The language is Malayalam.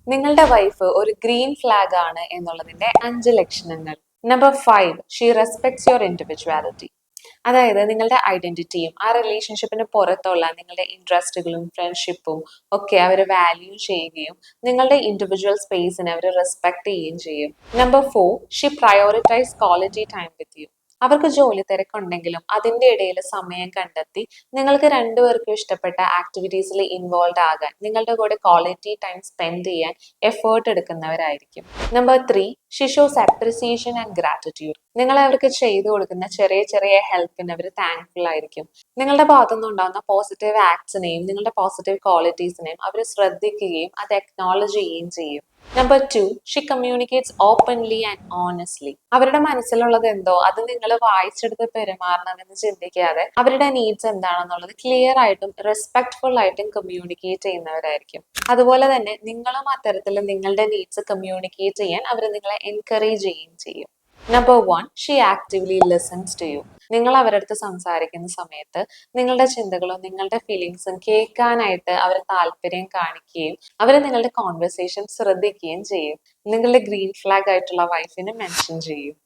നിങ്ങളുടെ വൈഫ് ഒരു ഗ്രീൻ ഫ്ലാഗ് ആണ് എന്നുള്ളതിന്റെ 5 ലക്ഷണങ്ങൾ. Number 5, she respects your individuality. അതായത് നിങ്ങളുടെ ഐഡന്റിറ്റിയും ആ റിലേഷൻഷിപ്പിന് പുറത്തുള്ള നിങ്ങളുടെ ഇൻട്രസ്റ്റുകളും ഫ്രണ്ട്ഷിപ്പും ഒക്കെ അവർ വാല്യൂ ചെയ്യുകയും നിങ്ങളുടെ ഇൻഡിവിജ്വൽ സ്പേസിനെ അവർ റെസ്പെക്ട് ചെയ്യുകയും ചെയ്യും. Number 4, she prioritise quality time with you. അവർക്ക് ജോലി തിരക്കുണ്ടെങ്കിലും അതിന്റെ ഇടയിൽ സമയം കണ്ടെത്തി നിങ്ങൾക്ക് രണ്ടുപേർക്കും ഇഷ്ടപ്പെട്ട ആക്ടിവിറ്റീസിൽ ഇൻവോൾവ് ആകാൻ, നിങ്ങളുടെ കൂടെ ക്വാളിറ്റി ടൈം സ്പെൻഡ് ചെയ്യാൻ എഫേർട്ട് എടുക്കുന്നവരായിരിക്കും. Number 3, she shows appreciation and gratitude. നിങ്ങൾ അവർക്ക് ചെയ്തു കൊടുക്കുന്ന ചെറിയ ചെറിയ ഹെൽപ്പിന് അവർ താങ്ക്ഫുൾ ആയിരിക്കും. നിങ്ങളുടെ ഭാഗത്തുനിന്ന് ഉണ്ടാകുന്ന പോസിറ്റീവ് ആക്ട്സിനെയും നിങ്ങളുടെ പോസിറ്റീവ് ക്വാളിറ്റീസിനെയും അവർ ശ്രദ്ധിക്കുകയും അത് അക്നോളജ് ചെയ്യുകയും ചെയ്യും. Number 2, she communicates openly and honestly. അവരുടെ മനസ്സിലുള്ളത് എന്തോ അത് നിങ്ങൾ വായിച്ചെടുത്ത് പെരുമാറണമെന്ന് ചിന്തിക്കാതെ അവരുടെ നീഡ്സ് എന്താണെന്നുള്ളത് ക്ലിയർ ആയിട്ടും റെസ്പെക്ട്ഫുൾ ആയിട്ടും കമ്മ്യൂണിക്കേറ്റ് ചെയ്യുന്നവരായിരിക്കും. അതുപോലെ തന്നെ നിങ്ങളും അത്തരത്തിൽ നിങ്ങളുടെ നീഡ്സ് കമ്മ്യൂണിക്കേറ്റ് ചെയ്യാൻ അവർ നിങ്ങളെ എൻകറേജ് ചെയ്യുകയും ചെയ്യും. Number 1, she actively listens to you. നിങ്ങൾ അവരുടെ അടുത്ത് സംസാരിക്കുന്ന സമയത്ത് നിങ്ങളുടെ ചിന്തകളും നിങ്ങളുടെ ഫീലിങ്സും കേൾക്കാനായിട്ട് അവർ താല്പര്യം കാണിക്കുകയും അവർ നിങ്ങളുടെ കോൺവെർസേഷൻ ശ്രദ്ധിക്കുകയും ചെയ്യും. നിങ്ങളുടെ ഗ്രീൻ ഫ്ലാഗ് ആയിട്ടുള്ള വൈഫിനെ മെൻഷൻ ചെയ്യും.